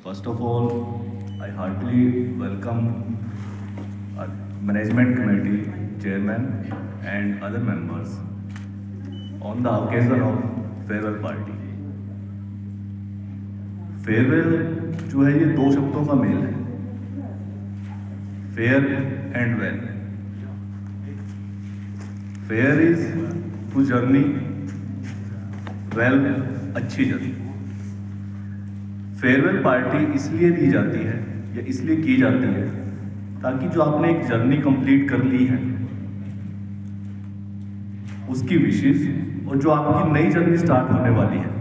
First of all, I heartily welcome our management committee chairman and other members on the occasion of farewell party. Farewell जो है ये दो शब्दों का मेल है, fair and well. Fair is to journey, well अच्छी journey. Farewell party इसलिए दी जाती है या इसलिए की जाती है ताकि जो आपने एक जर्नी कंप्लीट कर ली है उसकी विशेष और जो आपकी नई जर्नी स्टार्ट होने वाली है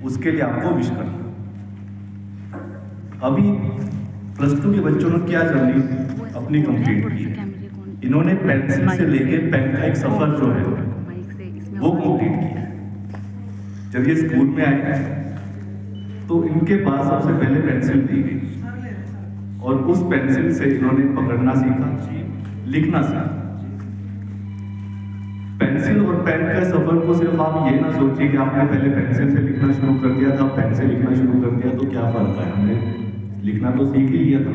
उसके लिए आपको विश करना. अभी +2 के बच्चों ने क्या जर्नी अपनी कंप्लीट की है. इन्होंने पेंसिल से लेके पेन का एक सफर जो है वो कंप्लीट किया है. जब ये स्कूल में आए तो इनके पास सबसे पहले पेंसिल दी गई और उस पेंसिल से इन्होंने पकड़ना सीखा, लिखना सीखा. पेंसिल और पेन के सफर को सिर्फ आप ये ना सोचिए कि आपने पहले पेंसिल से लिखना शुरू कर दिया था, पेन से लिखना शुरू कर दिया तो क्या फर्क है, हमने लिखना तो सीख ही लिया था.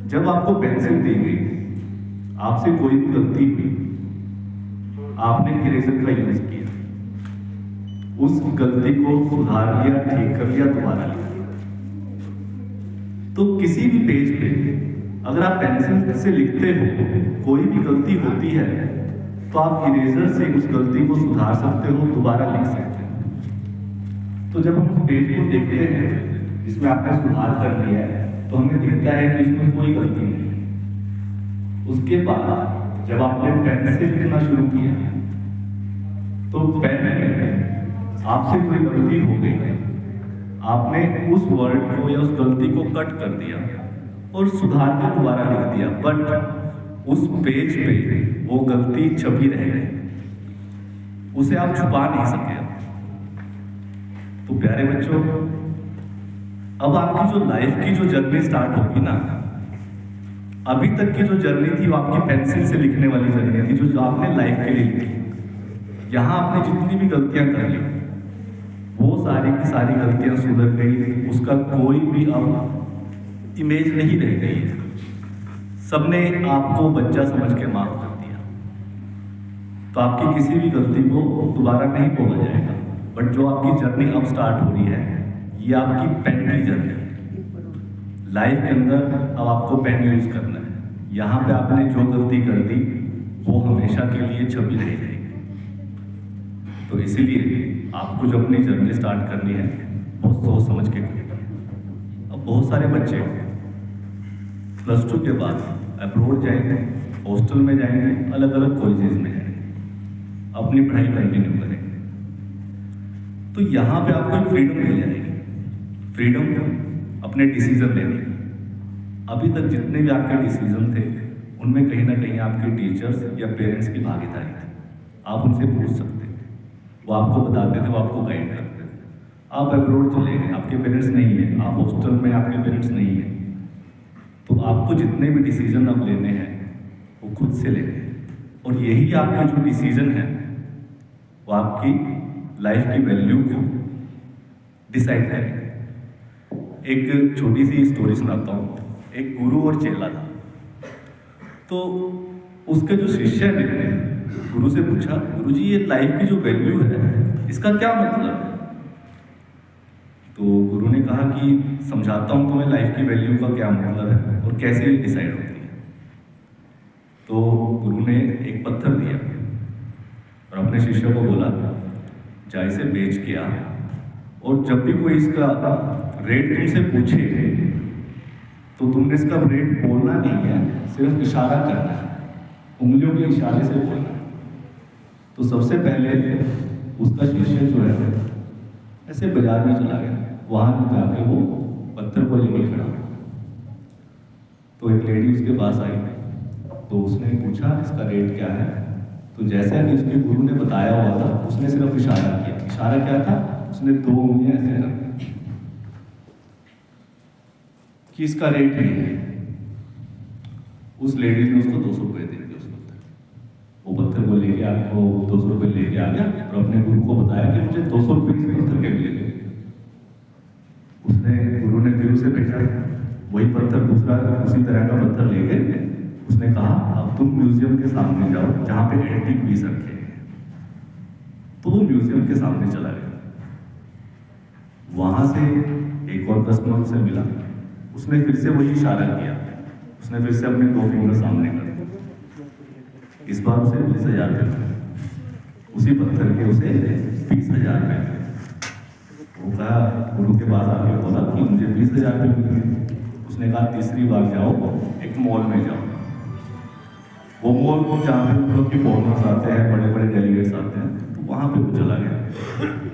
जब आपको पेंसिल दी गई, आपसे कोई भी गलती हुई, आपने इरेजर का यूज किया, उस गलती को सुधार लिया, ठीक कर लिया, दोबारा लिखा. तो किसी भी पेज पे अगर आप पेंसिल से लिखते हो, कोई भी गलती होती है तो आप इरेजर से उस गलती को सुधार सकते हो, दोबारा लिख सकते हो. तो जब हम उस पेज को देखते हैं जिसमें आपने सुधार कर लिया है तो हमें दिखता है कि इसमें कोई गलती नहीं है. उसके बाद जब आपने पेन से लिखना शुरू किया तो पेन में आपसे कोई गलती हो गई, आपने उस वर्ड को या उस गलती को कट कर दिया और सुधार के दोबारा लिख दिया, बट उस पेज पे वो गलती छपी रह गई, उसे आप छुपा नहीं सके. तो प्यारे बच्चों, अब आपकी जो लाइफ की जो जर्नी स्टार्ट होगी ना, अभी तक की जो जर्नी थी वो आपकी पेंसिल से लिखने वाली जर्नी थी, जो आपने लाइफ के लिए लिखी. यहाँ आपने जितनी भी गलतियां कर ली वो सारी की सारी गलतियां सुधर गई, उसका कोई भी अब इमेज नहीं रह गई है. सबने आपको बच्चा समझ के माफ कर दिया, तो आपकी किसी भी गलती को दोबारा नहीं बोला जाएगा. बट जो आपकी जर्नी अब स्टार्ट हो रही है ये आपकी पेन की जर्नी है. लाइफ के अंदर अब आपको पेन यूज करना है. यहाँ पे आपने जो गलती कर दी वो हमेशा के लिए छपी रह जाएगी. तो इसीलिए आपको जो अपनी जर्नी स्टार्ट करनी है बहुत सोच समझ के करनी है. अब बहुत सारे बच्चे +2 के बाद अब्रॉड जाएंगे, हॉस्टल में जाएंगे, अलग अलग कॉलेजेस में जाएंगे, अपनी पढ़ाई कंटिन्यू करेंगे. तो यहाँ पे आपको एक फ्रीडम मिल जाएगी, फ्रीडम अपने डिसीजन लेने की. अभी तक जितने भी आपके डिसीजन थे उनमें कहीं ना कहीं आपके टीचर्स या पेरेंट्स की भागीदारी थी. आप उनसे पूछ सकते थे, वो आपको बताते थे, वो आपको गाइड करते थे. आप अब्रॉड चले गए, आपके पेरेंट्स नहीं है, आप हॉस्टल में, आपके पेरेंट्स नहीं है, तो आपको जितने भी डिसीजन अब लेने हैं वो खुद से लेने हैं. और यही आपका जो डिसीजन है वो आपकी लाइफ की वैल्यू को डिसाइड करेंगे. एक छोटी सी स्टोरी सुनाता हूँ. एक गुरु और चेला था. तो उसके जो शिष्य ने गुरु से पूछा, गुरु जी ये लाइफ की जो वैल्यू है इसका क्या मतलब है. तो गुरु ने कहा कि समझाता हूँ तुम्हें लाइफ की वैल्यू का क्या मतलब है और कैसे डिसाइड होती है. तो गुरु ने एक पत्थर दिया और अपने शिष्य को बोला, जा इसे बेच के आ, और जब भी कोई इसका रेट तुमसे पूछे तो तुमने इसका रेट बोलना नहीं है, सिर्फ इशारा करना है, उंगलियों के इशारे से बोलना है. तो सबसे पहले उसका शिष्य जो है ऐसे बाजार में चला गया, वहां जाके वो पत्थर को लेके खड़ा. तो एक लेडी उसके पास आई, तो उसने पूछा इसका रेट क्या है. तो जैसे कि उसके गुरु ने बताया हुआ था, उसने सिर्फ इशारा किया. इशारा क्या था, उसने 2 उंगलियां ऐसे कर कि इसका रेट नहीं है. उस लेडी ने उसको 200 रुपये दे दिए. उस पत्थर, वो पत्थर को लेके आपको 200 रुपये लेके आ गया और अपने गुरु को बताया कि मुझे 200 रुपये इस पत्थर के मिले. दूसरा उसी तरह का पत्थर लेके उसने कहा अब तुम म्यूजियम के सामने जाओ जहाँ पे एंटीक पीस रखे हैं। तो वो म्यूजियम के सामने चला गया। वहां से एक और कस्टमर उसे मिला, उसने फिर से वही इशारा किया, उसने फिर से अपने 2 फिंगर सामने कर दिए। इस बार उसे 20,000 रुपये, उसी पत्थर के उसे 20,000 रुपये। वो कहा, गुरु के पास आके बोला कि मुझे 20,000 रुपये मिले। उसने कहा तीसरी बार जाओ, एक मॉल में जाओ। वो मॉल जहाँ पे मतलब कि फॉरनर्स आते हैं, बड़े बड़े डेलीगेट्स आते हैं, तो वहाँ पे वो चला गया।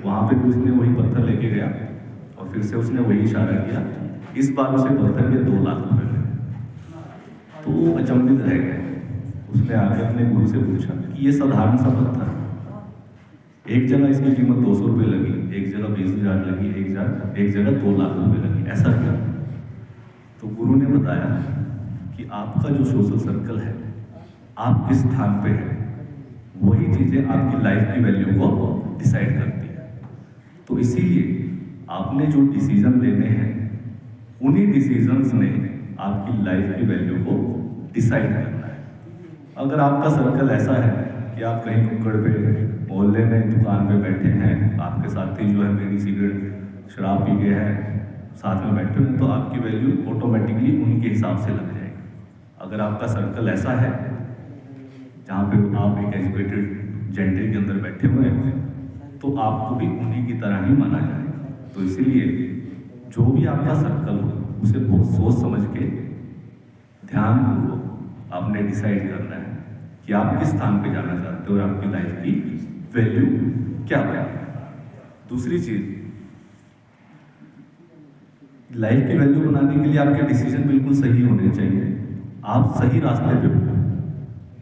वहाँ पे भी उसने वही पत्थर लेके गया और फिर से उसने वही इशारा किया। इस बार उसे पत्थर के 2 लाख रुपए मिले। तो वो अचंभित रह गया। उसने आके अपने गुरु से पूछा कि ये साधारण सा पत्थर, एक जगह इसकी कीमत 200 रुपये लगी, एक जगह 20,000 लगी, एक जगह 2 लाख रुपए लगी, ऐसा क्या? तो गुरु ने बताया कि आपका जो सोशल सर्कल है, आप किस स्थान पे हैं, वही चीजें आपकी लाइफ की वैल्यू को डिसाइड करती है। तो इसीलिए आपने जो डिसीजन लेने हैं, उन्हीं डिसीजंस ने आपकी लाइफ की वैल्यू को डिसाइड करना है। अगर आपका सर्कल ऐसा है कि आप कहीं नुक्कड़ पे, मोहल्ले में, दुकान पे बैठे हैं, आपके साथी जो है बीड़ी सिगरेट शराब पी के हैं, साथ में बैठे हुए, तो आपकी वैल्यू ऑटोमेटिकली उनके हिसाब से लग जाएगी। अगर आपका सर्कल ऐसा है जहाँ पे आप एक एजुकेटेड जेंडर के अंदर बैठे हुए हैं, तो आपको भी उन्हीं की तरह ही माना जाएगा। तो इसीलिए जो भी आपका सर्कल हो, उसे बहुत सोच समझ के ध्यानपूर्वक आपने डिसाइड करना है कि आप किस स्थान पे जाना चाहते हो और आपकी लाइफ की वैल्यू क्या है। दूसरी चीज, लाइफ की वैल्यू बनाने के लिए आपके डिसीजन बिल्कुल सही होने चाहिए। आप सही रास्ते पे हो।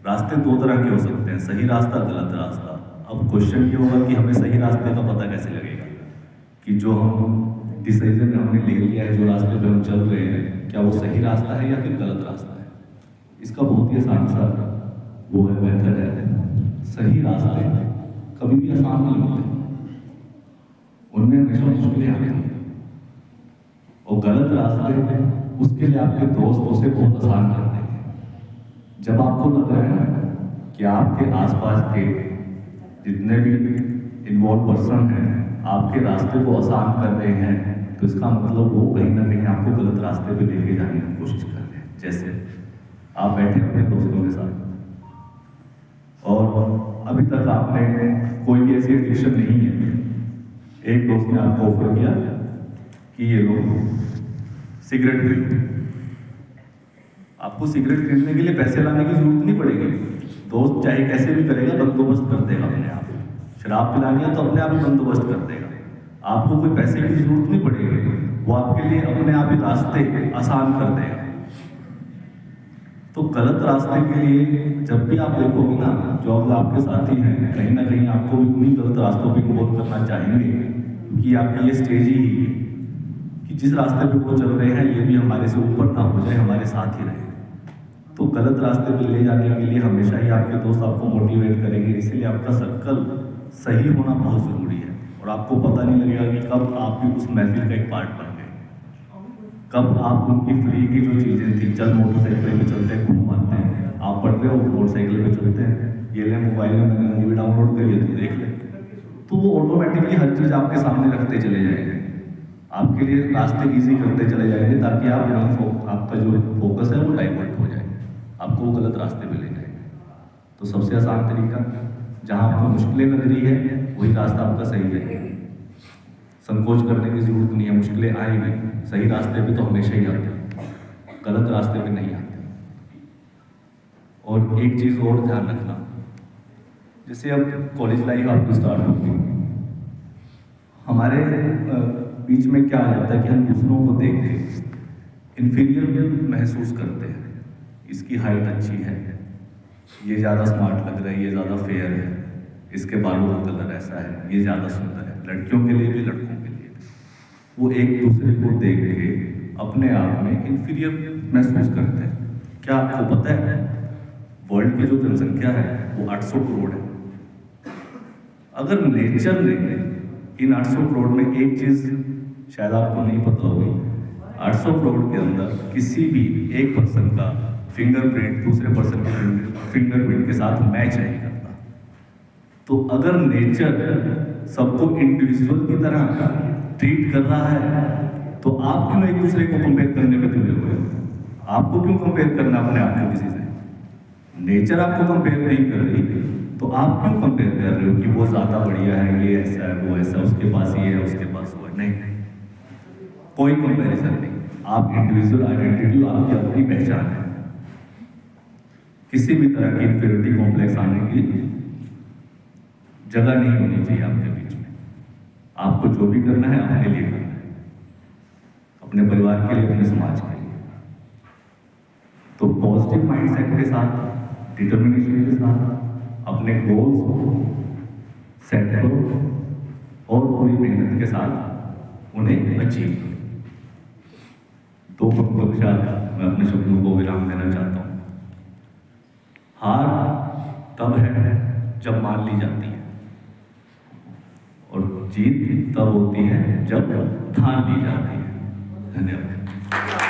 रास्ते 2 तरह के हो सकते हैं, सही रास्ता, गलत रास्ता। अब क्वेश्चन ये होगा कि हमें सही रास्ते का पता कैसे लगेगा कि जो हम डिसीजन हमने ले लिया है, जो रास्ते पे हम चल रहे हैं, क्या वो सही रास्ता है या फिर गलत रास्ता है। इसका बहुत ही आसान सा वो है मेथड है। सही रास्ते कभी भी आसान नहीं होते, उनमें हमेशा मुश्किलें आती हैं। और गलत रास्ते उसके लिए आपके दोस्त उसे बहुत आसान कर देंगे। जब आपको लग रहा है ना कि आपके आसपास के जितने भी इन्वॉल्व पर्सन हैं आपके रास्ते को आसान कर रहे हैं, तो इसका मतलब वो कहीं ना कहीं आपको गलत रास्ते पे लेके जाने की कोशिश कर रहे हैं। जैसे आप बैठे अपने दोस्तों के साथ और अभी तक आपने कोई भी ऐसी एडिक्शन नहीं है, एक दोस्त ने आपको ऑफर किया कि ये लो सिगरेट खरीदो। आपको सिगरेट खरीदने के लिए पैसे लाने की जरूरत नहीं पड़ेगी। दोस्त चाहे कैसे भी करेगा, बंदोबस्त कर देगा अपने आप। शराब पिलानी है तो अपने आप ही बंदोबस्त कर देगा। आपको कोई पैसे की जरूरत नहीं पड़ेगी, वो आपके लिए अपने आप ही रास्ते आसान कर देगा। तो गलत रास्ते के लिए जब भी आप देखोगे ना, जो आपके साथी हैं कहीं ना कहीं आपको भी उन्हीं गलत रास्तों पे इन्वॉल्व करना चाहेंगे, क्योंकि आपकी ये स्टेज ही है कि जिस रास्ते पे वो चल रहे हैं ये भी हमारे से ऊपर ना हो जाए, हमारे साथ ही रहे। तो गलत रास्ते पे ले जाने के लिए हमेशा ही आपके दोस्त आपको मोटिवेट करेंगे। इसलिए आपका सर्कल सही होना बहुत ज़रूरी है। और आपको पता नहीं लगेगा कि कब आप भी उस महफिल का एक पार्ट बन गए, कब आप उनकी फ्री की जो चीज़ें थी, चल मोटरसाइकिल पे चलते हैं, घूम आते हैं, आप पढ़ रहे हो मोटरसाइकिल पे चलते हैं, ये ले मोबाइल में मैंने मूवी डाउनलोड करी है तो देख ले, तो वो ऑटोमेटिकली हर चीज़ आपके सामने रखते चले जाएंगे, आपके लिए रास्ते ईजी करते चले जाएंगे, ताकि आपका जो फोकस है वो डाइवर्ट हो जाए, आपको गलत रास्ते पे ले जाएंगे। तो सबसे आसान तरीका, जहाँ आपको मुश्किलें लग रही है वही रास्ता आपका सही है। संकोच करने की जरूरत नहीं है, मुश्किलें आएंगी, सही रास्ते पे तो हमेशा ही आते हैं, गलत रास्ते पे नहीं आते। और एक चीज़ और ध्यान रखना, जैसे अब कॉलेज लाइफ आपकी स्टार्ट होगी, हमारे बीच में क्या आ जाता है कि हम दूसरों को देख के इन्फीरियर महसूस करते हैं। इसकी हाइट अच्छी है, ये ज़्यादा स्मार्ट लग रहा है, ये ज़्यादा फेयर है, इसके बालों का कलर ऐसा है, ये ज़्यादा सुंदर है। लड़कियों के लिए भी लड़कों के लिए भी वो एक दूसरे को देख के अपने आप में इन्फीरियर महसूस करते हैं। क्या आपको पता है वर्ल्ड की जो जनसंख्या है वो 800 करोड़ है। अगर नेचर ने इन 800 करोड़ में एक चीज़ शायद आपको नहीं पता होगी, 800 करोड़ के अंदर किसी भी एक पर्सन का फिंगरप्रिंट दूसरे पर्सन के फिंगरप्रिंट के साथ मैच नहीं करता। तो अगर नेचर सबको इंडिविजुअल की तरह ट्रीट कर रहा है तो आप क्यों एक दूसरे को कंपेयर करने में तुले हुए हो? आपको क्यों कंपेयर करना अपने आप को किसी से? नेचर आपको कंपेयर नहीं कर रही तो आप क्यों कंपेयर कर रहे हो कि वो ज्यादा बढ़िया है, ये ऐसा है, वो ऐसा, उसके पास ये है, उसके पास वो है? नहीं, कोई कंपैरिजन नहीं। आप इंडिविजुअल आइडेंटिटी, आपकी अपनी पहचान है। किसी भी तरह की इंफीरियरिटी कॉम्प्लेक्स आने की जगह नहीं होनी चाहिए आपके बीच में। आपको जो भी करना है अपने लिए करना है, अपने परिवार के लिए, अपने समाज के लिए। तो पॉजिटिव माइंडसेट के साथ, डिटर्मिनेशन के साथ अपने गोल्स को सेट करो और पूरी मेहनत के साथ उन्हें अचीव करो। दो पंक्तियों के साथ मैं अपने शब्दों को विराम देना चाहता हूँ। हार तब है जब मान ली जाती है और जीत तब होती है जब ठान ली जाती है। धन्यवाद।